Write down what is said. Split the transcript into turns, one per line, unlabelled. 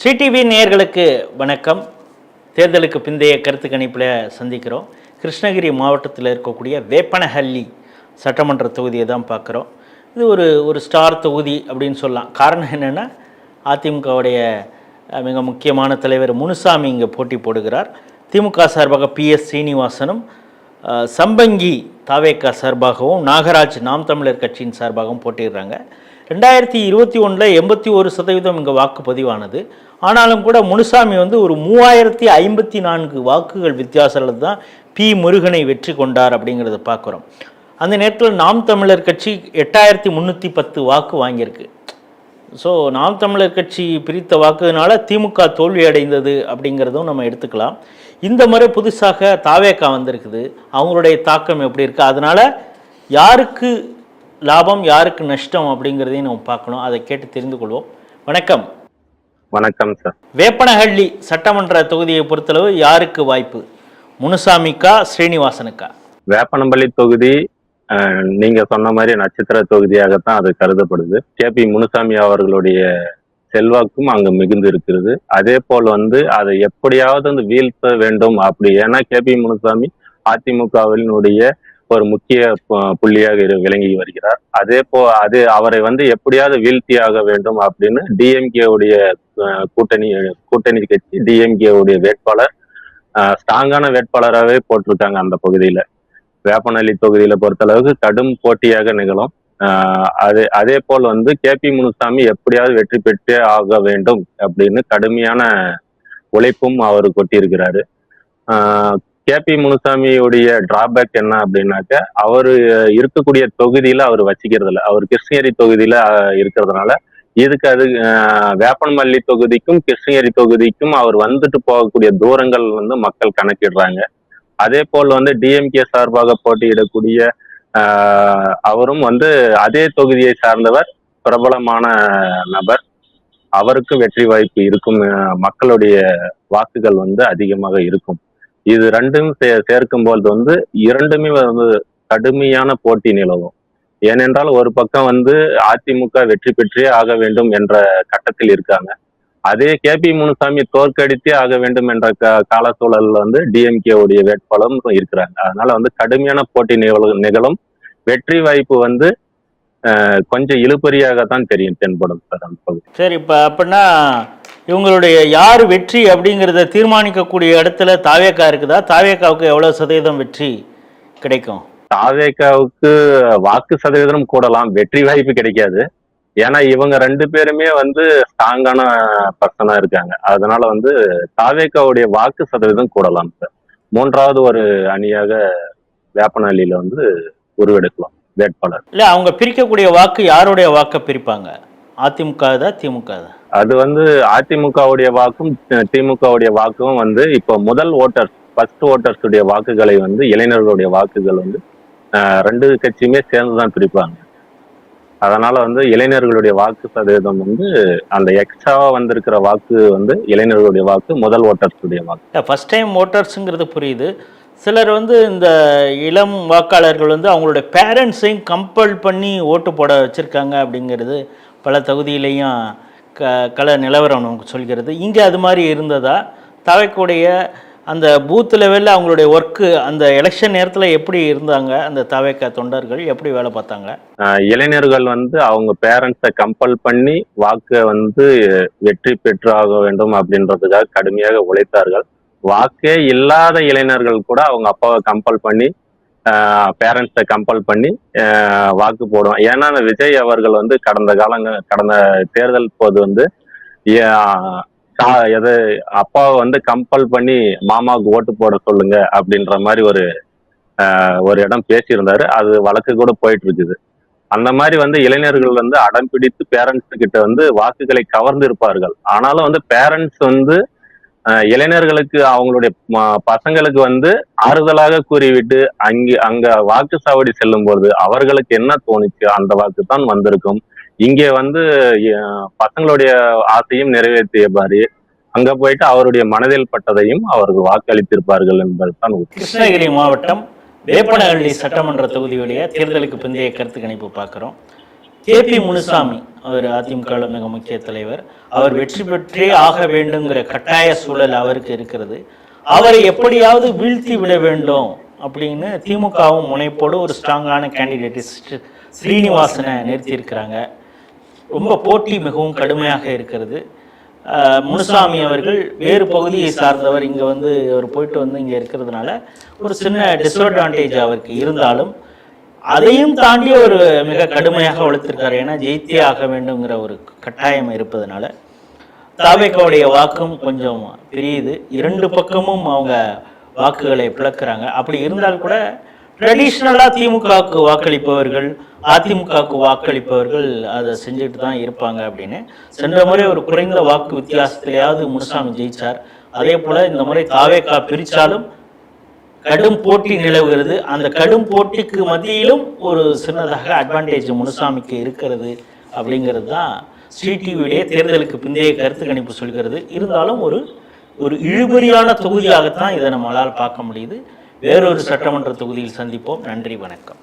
Sri TV நேயர்களுக்கு வணக்கம். தேர்தலுக்கு பிந்தைய கருத்து கணிப்பில் சந்திக்கிறோம். கிருஷ்ணகிரி மாவட்டத்தில் இருக்கக்கூடிய வேப்பனஹள்ளி சட்டமன்ற தொகுதியை தான் பார்க்குறோம். இது ஒரு ஸ்டார் தொகுதி அப்படின்னு சொல்லலாம். காரணம் என்னென்னா, அதிமுகவுடைய மிக முக்கியமான தலைவர் முனுசாமி இங்கே போட்டி போடுகிறார். திமுக சார்பாக PS சீனிவாசனும், சம்பங்கி தாவேக்கா சார்பாகவும், நாகராஜ் நாம் தமிழர் கட்சியின் சார்பாகவும் போட்டிடுறாங்க. 2021 81% இங்கே வாக்கு பதிவானது. ஆனாலும் கூட முனுசாமி ஒரு 3054 வாக்குகள் வித்தியாசத்தில் தான் முருகனை வெற்றி கொண்டார் அப்படிங்கிறத பார்க்குறோம். அந்த நேரத்தில் நாம் தமிழர் கட்சி 8310 வாக்கு வாங்கியிருக்கு. ஸோ நாம் தமிழர் கட்சி பிரித்த வாக்குனால திமுக தோல்வி அடைந்தது அப்படிங்கிறதும் நம்ம எடுத்துக்கலாம். இந்த முறை புதுசாக தாவேக்கா வந்திருக்குது. அவங்களுடைய தாக்கம் எப்படி இருக்குது, அதனால் யாருக்கு லாபம் யாருக்கு நஷ்டம் அப்படிங்கிறதையும் நம்ம பார்க்கணும். அதை கேட்டு தெரிந்து கொள்வோம். வணக்கம்.
வணக்கம் சார்.
வேப்பனஹள்ளி சட்டமன்ற தொகுதியை பொறுத்தளவு யாருக்கு வாய்ப்பு, முனுசாமிக்கா ஸ்ரீனிவாசனுக்கா?
வேப்பனம்பள்ளி தொகுதி நீங்க சொன்ன மாதிரி நட்சத்திர தொகுதியாகத்தான் அது கருதப்படுது. KP முனுசாமி அவர்களுடைய செல்வாக்கும் அங்கு மிகுந்து இருக்கிறது. அதே போல் அதை எப்படியாவது வீழ்த்த வேண்டும் அப்படி. ஏன்னா KP முனுசாமி அதிமுகவினுடைய ஒரு முக்கிய புள்ளியாக விளங்கி வருகிறார். அதே அவரை எப்படியாவது வீழ்த்தியாக வேண்டும் அப்படின்னு DMK உடைய கூட்டணி கட்சி DMK உடைய வேட்பாளர் ஸ்ட்ராங்கான வேட்பாளராகவே போட்டிருக்காங்க. அந்த பகுதியில வேப்பனஹள்ளி தொகுதியில பொறுத்தளவுக்கு கடும் போட்டியாக நிகழும். அதே போல் KP முனுசாமி எப்படியாவது வெற்றி பெற்றே ஆக வேண்டும் அப்படின்னு கடுமையான உழைப்பும் அவர் கொட்டியிருக்கிறாரு. KP முனுசாமியுடைய டிராபேக் என்ன அப்படின்னாக்க, அவரு இருக்கக்கூடிய தொகுதியில அவர் வச்சுக்கிறது இல்லை. அவர் கிருஷ்ணகிரி தொகுதியில இருக்கிறதுனால இதுக்கு அது வேப்பனஹள்ளி தொகுதிக்கும் கிருஷ்ணகிரி தொகுதிக்கும் அவர் வந்துட்டு போகக்கூடிய தூரங்கள் மக்கள் கணக்கிடுறாங்க. அதே போல் DMK சார்பாக போட்டியிடக்கூடிய அவரும் அதே தொகுதியை சார்ந்தவர், பிரபலமான நபர். அவருக்கும் வெற்றி வாய்ப்பு இருக்கும். மக்களுடைய வாக்குகள் அதிகமாக இருக்கும். இது ரெண்டும் சேர்க்கும்போது இரண்டுமே கடுமையான போட்டி நிலவும். ஏனென்றால் ஒரு பக்கம் அதிமுக வெற்றி பெற்றே ஆக வேண்டும் என்ற கட்டத்தில் இருக்காங்க. அதே KP முனுசாமி தோற்கடித்தே ஆக வேண்டும் என்ற கால சூழல் DMK உடைய வேட்பாளரும் இருக்கிறாங்க. அதனால கடுமையான போட்டி நிகழும். வெற்றி வாய்ப்பு கொஞ்சம் இழுபறியாகத்தான் தெரியும், தென்படும் சார் அந்த பகுதி.
சரி, இப்போ அப்படின்னா இவங்களுடைய யார் வெற்றி அப்படிங்கிறத தீர்மானிக்கக்கூடிய இடத்துல தாவேக்கா இருக்குதா? தாவேக்காவுக்கு எவ்வளவு சதவீதம் வெற்றி கிடைக்கும்?
தாவேக்காவுக்கு வாக்கு சதவீதம் கூடலாம், வெற்றி வாய்ப்பு கிடைக்காது. ஏன்னா இவங்க ரெண்டு பேருமே ஸ்ட்ராங்கான பர்சனா இருக்காங்க. அதனால தாவேக்காவுடைய வாக்கு சதவீதம் கூடலாம் சார். மூன்றாவது ஒரு அணியாக வேப்பனஹள்ளியில உருவெடுக்கலாம் வேட்பாளர்.
இல்ல, அவங்க பிரிக்கக்கூடிய வாக்கு யாருடைய வாக்கை பிரிப்பாங்க? அதிமுக தான், திமுக தான்?
அது அதிமுகவுடைய வாக்கும் திமுகவுடைய வாக்கும் இப்போ முதல் ஓட்டர்ஸ், ஃபர்ஸ்ட் ஓட்டர்ஸ் உடைய வாக்குகளை இளைஞர்களுடைய வாக்குகள் ரெண்டு கட்சியுமே சேர்ந்துதான் பிரிப்பாங்க. அதனால இளைஞர்களுடைய வாக்கு சதவீதம் அந்த எக்ஸ்ட்ராவா வந்திருக்கிற வாக்கு இளைஞர்களுடைய வாக்கு, முதல் ஓட்டர்ஸ் உடைய வாக்கு.
ஃபர்ஸ்ட் டைம் ஓட்டர்ஸுங்கிறது புரியுது. சிலர் இந்த இளம் வாக்காளர்கள் அவங்களுடைய பேரண்ட்ஸையும் கம்பல் பண்ணி ஓட்டு போட வச்சுருக்காங்க அப்படிங்கிறது பல தொகுதியிலையும் கள நிலவரம் நமக்கு சொல்கிறது. இங்கே அது மாதிரி இருந்ததா? தாவேக்காவுடைய அந்த பூத் லெவலில் அவங்களுடைய ஒர்க்கு அந்த எலெக்ஷன் நேரத்தில் எப்படி இருந்தாங்க? அந்த தாவேக்கா தொண்டர்கள் எப்படி வேலை பார்த்தாங்க?
இளைஞர்கள் அவங்க பேரண்ட்ஸை கம்பல் பண்ணி வாக்கை வெற்றி பெற்று ஆக வேண்டும் அப்படின்றதுக்காக கடுமையாக உழைத்தார்கள். வாக்கே இல்லாத இளைஞர்கள் கூட அவங்க அப்பாவை கம்பல் பண்ணி, பேரண்ட்ஸை கம்பல் பண்ணி வாக்கு போடுவோம். ஏன்னா விஜய் அவர்கள் கடந்த தேர்தல் போது அப்பாவை கம்பல் பண்ணி மாமாவுக்கு ஓட்டு போட சொல்லுங்க அப்படின்ற மாதிரி ஒரு இடம் பேசியிருந்தாரு. அது வழக்கு கூட போயிட்டு இருக்குது. அந்த மாதிரி இளைஞர்கள் அடம் பிடித்து பேரண்ட்ஸ் கிட்ட வாக்குகளை கவர்ந்து இருப்பார்கள். ஆனாலும் பேரண்ட்ஸ் இளைஞர்களுக்கு அவங்களுடைய பசங்களுக்கு ஆறுதலாக கூறிவிட்டு அங்க வாக்கு சாவடி செல்லும் போது அவர்களுக்கு என்ன தோணுச்சு அந்த வாக்கு தான் வந்திருக்கும். இங்கே பசங்களுடைய ஆசையும் நிறைவேற்றிய மாதிரி அங்க போயிட்டு அவருடைய மனதில் பட்டதையும் அவர்கள் வாக்களித்திருப்பார்கள் என்பதுதான்.
கிருஷ்ணகிரி மாவட்டம் வேப்பனஹள்ளி சட்டமன்ற தொகுதியுடைய தேர்தலுக்கு பிந்தைய கருத்து கணிப்பு பார்க்குறோம். கேபி முனுசாமி அவர் அதிமுக மிக முக்கிய தலைவர். அவர் வெற்றி பெற்றே ஆக வேண்டுங்கிற கட்டாய சூழல் அவருக்கு இருக்கிறது. அவரை எப்படியாவது வீழ்த்தி விட வேண்டும் அப்படின்னு திமுகவும் முனைப்போடு ஒரு ஸ்ட்ராங்கான கேண்டிடேட் ஸ்ரீனிவாசனை நிறுத்தியிருக்கிறாங்க. ரொம்ப போட்டி மிகவும் கடுமையாக இருக்கிறது. முனுசாமி அவர்கள் வேறு பகுதியை சார்ந்தவர், இங்கே அவர் போயிட்டு இங்கே இருக்கிறதுனால ஒரு சின்ன டிஸ்அட்வான்டேஜ் அவருக்கு இருந்தாலும் அதையும் தாண்டி ஒரு மிக கடுமையாக வளர்த்திருக்காரு. ஏன்னா ஜெயித்தே ஆக வேண்டுங்கிற ஒரு கட்டாயம் இருப்பதனால தாவேக்காவுடைய வாக்கும் கொஞ்சம் பெரியது. இரண்டு பக்கமும் அவங்க வாக்குகளை பிளக்குறாங்க. அப்படி இருந்தால் கூட ட்ரெடிஷ்னலாக திமுகவுக்கு வாக்களிப்பவர்கள் அதிமுகவுக்கு வாக்களிப்பவர்கள் அதை செஞ்சுட்டு தான் இருப்பாங்க அப்படின்னு. சென்ற முறை ஒரு குறைந்த வாக்கு வித்தியாசத்திலேயாவது முனுசாமி ஜெயிச்சார். அதே போல் இந்த முறை தாவேக்கா பிரித்தாலும் கடும் போட்டி நிலவுகிறது. அந்த கடும் போட்டிக்கு மத்தியிலும் ஒரு சின்னதாக அட்வான்டேஜ் முனுசாமிக்கு இருக்கிறது அப்படிங்கிறது தான் ஸ்ரீ டிவியுடைய தேர்தலுக்கு பிந்தைய கருத்து கணிப்பு சொல்கிறது. இருந்தாலும் ஒரு இழுபறியான தொகுதியாகத்தான் இதை நம்மளால் பார்க்க முடியுது. வேறொரு சட்டமன்ற தொகுதியில் சந்திப்போம். நன்றி, வணக்கம்.